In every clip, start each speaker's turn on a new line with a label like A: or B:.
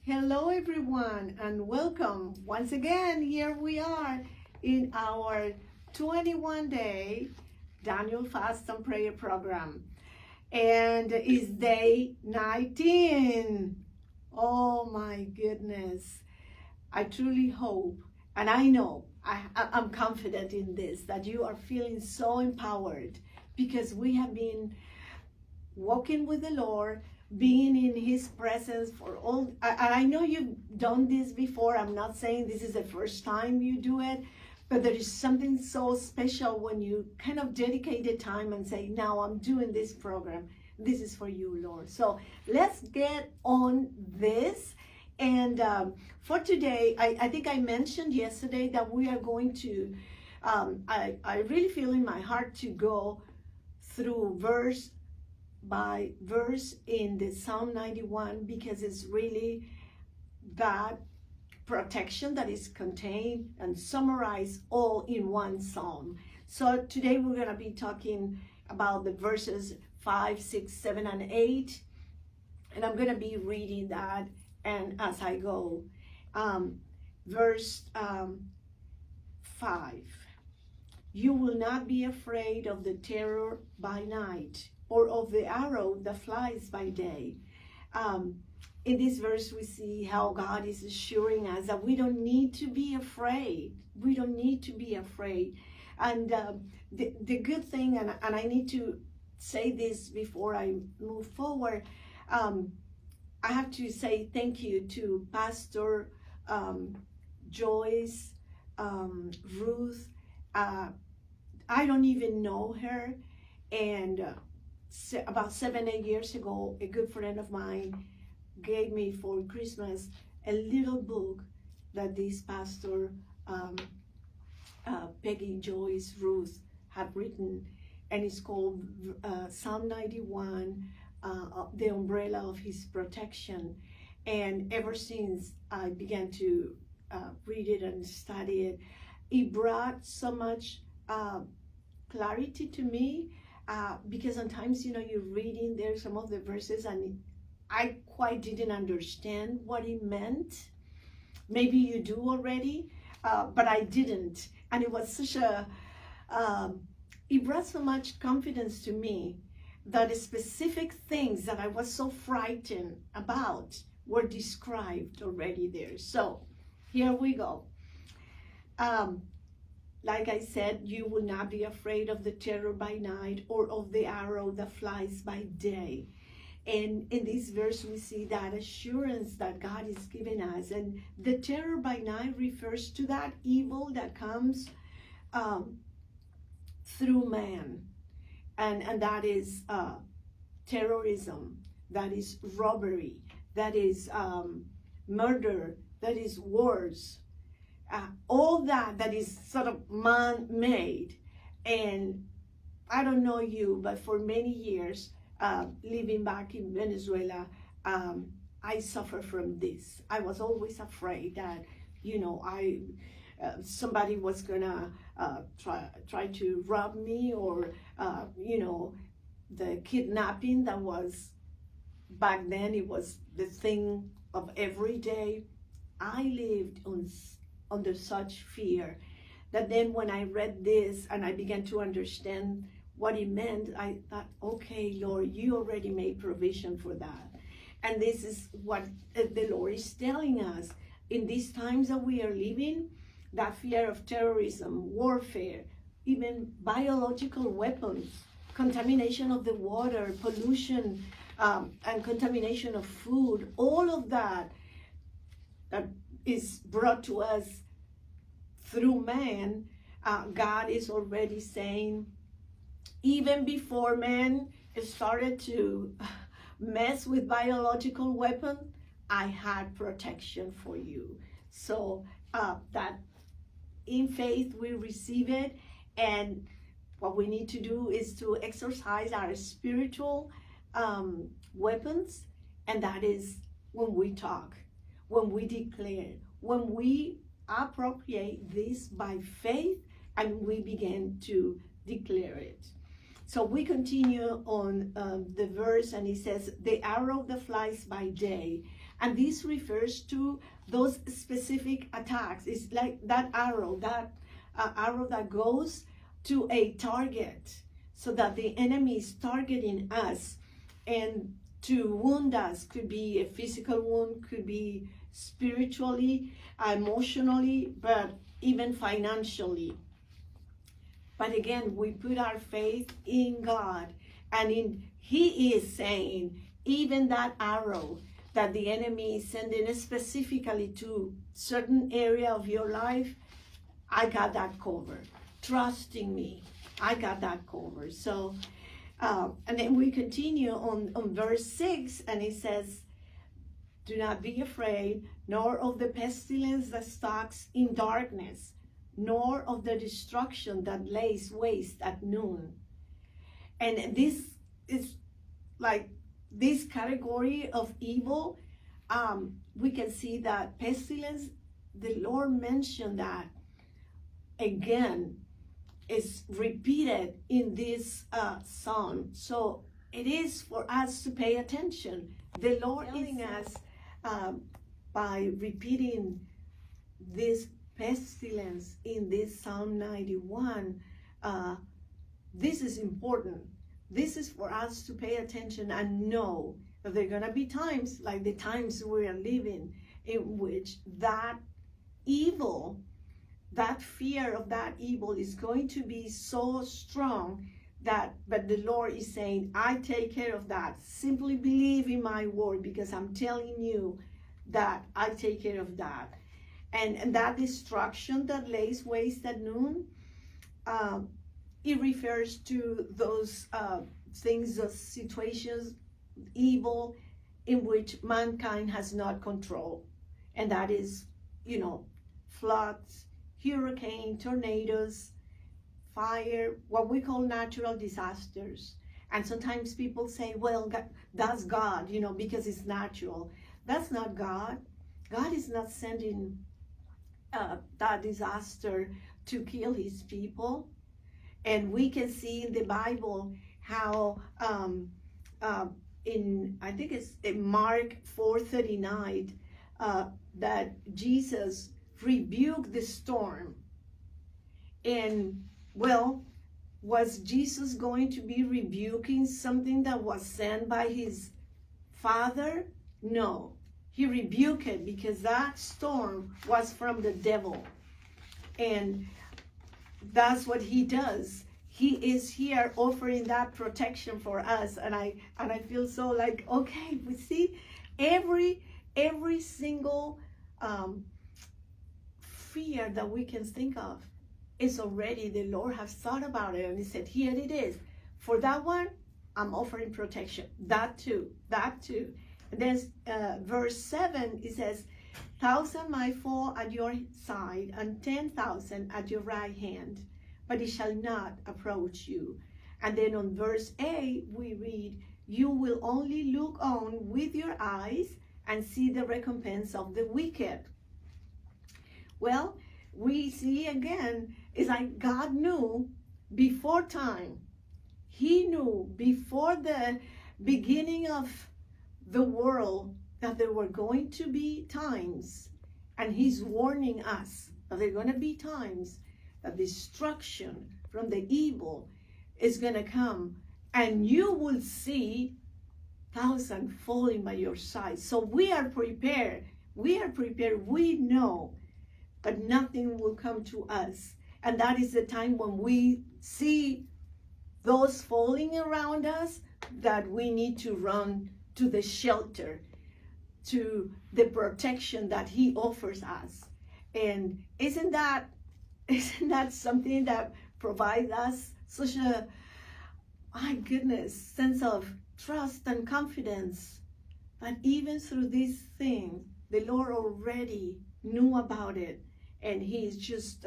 A: Hello, everyone, and welcome once again. Here we are in our 21-day Daniel Fast and Prayer program, and it's day 19. Oh my goodness! I truly hope, and I know I'm confident in this, that you are feeling so empowered because we have been walking with the Lord, being in His presence for all. I know you've done this before. I'm not saying this is the first time you do it, but there is something so special when you kind of dedicate the time and say, now I'm doing this program. This is for you, Lord. So let's get on this. And for today, I think I mentioned yesterday that we are going to, I really feel in my heart to go through verse by verse in the Psalm 91, because it's really that protection that is contained and summarized all in one psalm. So today we're going to be talking about the verses 5, 6, 7, and 8, and I'm going to be reading that and as I go. Verse 5, you will not be afraid of the terror by night, or of the arrow that flies by day. In this verse, we see how God is assuring us that we don't need to be afraid. We don't need to be afraid. And the good thing, and I need to say this before I move forward, I have to say thank you to Pastor Joyce, Ruth. I don't even know her, and about 7-8 years ago, a good friend of mine gave me for Christmas a little book that this pastor, Peggy Joyce Ruth, had written, and it's called Psalm 91, the umbrella of His protection. And ever since I began to read it and study it, it brought so much clarity to me. Because sometimes, you're reading there some of the verses and I quite didn't understand what it meant. Maybe you do already, but I didn't. And it was such it brought so much confidence to me that the specific things that I was so frightened about were described already there. So here we go. Like I said, you will not be afraid of the terror by night, or of the arrow that flies by day. And in this verse, we see that assurance that God is giving us. And the terror by night refers to that evil that comes through man. And that is terrorism, that is robbery, that is murder, that is wars. All that is sort of man-made. And I don't know you, but for many years, living back in Venezuela, I suffer from this. I was always afraid that, somebody was gonna try to rob me, or, the kidnapping that was, back then it was the thing of every day. I lived under such fear that then when I read this and I began to understand what it meant, I thought, okay, Lord, you already made provision for that. And this is what the Lord is telling us. In these times that we are living, that fear of terrorism, warfare, even biological weapons, contamination of the water, pollution, and contamination of food, all of that is brought to us through man. God is already saying, even before man started to mess with biological weapons, I had protection for you. So that in faith we receive it, and what we need to do is to exercise our spiritual weapons, and that is when we talk, when we declare, when we appropriate this by faith and we begin to declare it. So we continue on the verse, and it says, the arrow that flies by day. And this refers to those specific attacks. It's like that arrow that goes to a target, so that the enemy is targeting us and to wound us. Could be a physical wound, could be spiritually, emotionally, but even financially. But again, we put our faith in God, and He is saying, even that arrow that the enemy is sending specifically to certain area of your life, I got that covered. Trusting me, I got that covered. So, and then we continue on verse 6, and it says, do not be afraid, nor of the pestilence that stalks in darkness, nor of the destruction that lays waste at noon. And this is like this category of evil. We can see that pestilence, the Lord mentioned that again, is repeated in this psalm. So it is for us to pay attention. The Lord is telling us by repeating this pestilence in this Psalm 91, this is important. This is for us to pay attention and know that there are going to be times like the times we are living in which that evil, that fear of that evil is going to be so strong that, but the Lord is saying, I take care of that. Simply believe in my word, because I'm telling you that I take care of that. And that destruction that lays waste at noon, it refers to those things, those situations, evil in which mankind has not control. And that is, floods, hurricane, tornadoes, fire, what we call natural disasters. And sometimes people say, well, that's God, because it's natural. That's not God. God is not sending that disaster to kill his people. And we can see in the Bible how I think it's in Mark 4:39, that Jesus rebuked the storm. And well, was Jesus going to be rebuking something that was sent by his Father? No. He rebuked it because that storm was from the devil. And that's what he does. He is here offering that protection for us. And I feel so like, okay, we see every single fear that we can think of is already, the Lord has thought about it, and he said, here it is. For that one, I'm offering protection. That too. And then verse 7, it says, 1,000 might fall at your side and 10,000 at your right hand, but it shall not approach you. And then on verse 8, we read, you will only look on with your eyes and see the recompense of the wicked. Well, we see again, it's like God knew before time. He knew before the beginning of the world that there were going to be times, and he's warning us that there are going to be times that destruction from the evil is going to come, and you will see 1,000 falling by your side. So we are prepared. We know that nothing will come to us. And that is the time when we see those falling around us, that we need to run to the shelter, to the protection that he offers us. And isn't that something that provides us such a, my goodness, sense of trust and confidence that even through these things, the Lord already knew about it, and he's just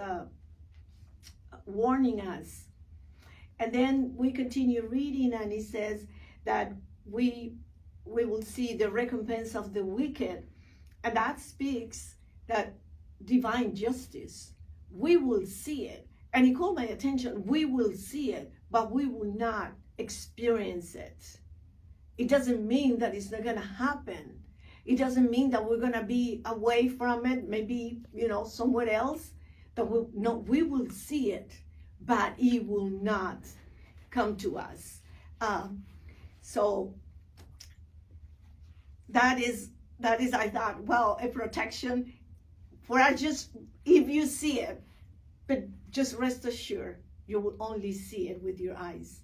A: warning us. And then we continue reading, and it says that we will see the recompense of the wicked, and that speaks that divine justice. We will see it, and it caught my attention. We will see it, but we will not experience it. It doesn't mean that it's not going to happen. It doesn't mean that we're going to be away from it, maybe, somewhere else. That we will see it, but it will not come to us. So that is, I thought, well, a protection if you see it, but just rest assured, you will only see it with your eyes.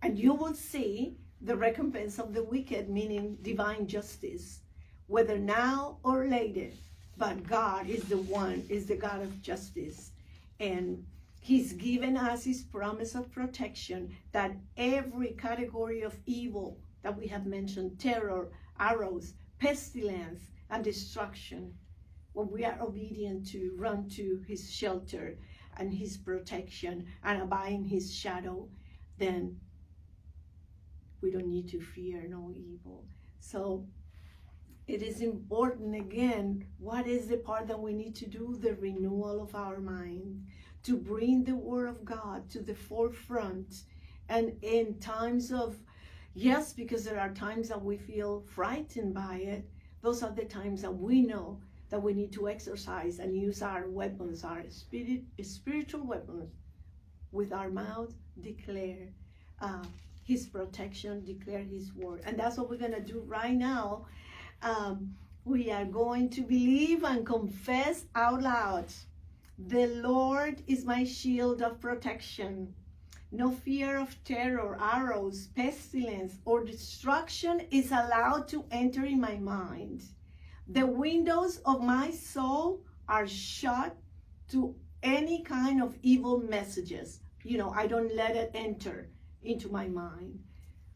A: And you will see the recompense of the wicked, meaning divine justice, whether now or later. But God is the God of justice. And He's given us His promise of protection, that every category of evil that we have mentioned, terror, arrows, pestilence, and destruction, when we are obedient to run to His shelter and His protection and abide in His shadow, then we don't need to fear no evil. So it is important, again, what is the part that we need to do? The renewal of our mind, to bring the Word of God to the forefront. And in times of, yes, because there are times that we feel frightened by it, those are the times that we know that we need to exercise and use our weapons, our spiritual weapons, with our mouth, declare His protection, declare His word. And that's what we're going to do right now. We are going to believe and confess out loud. The Lord is my shield of protection. No fear of terror, arrows, pestilence, or destruction is allowed to enter in my mind. The windows of my soul are shut to any kind of evil messages. I don't let it enter into my mind.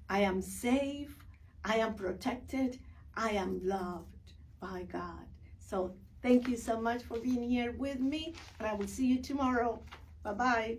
A: I am safe. I am protected. I am loved by God. So thank you so much for being here with me, and I will see you tomorrow. Bye-bye.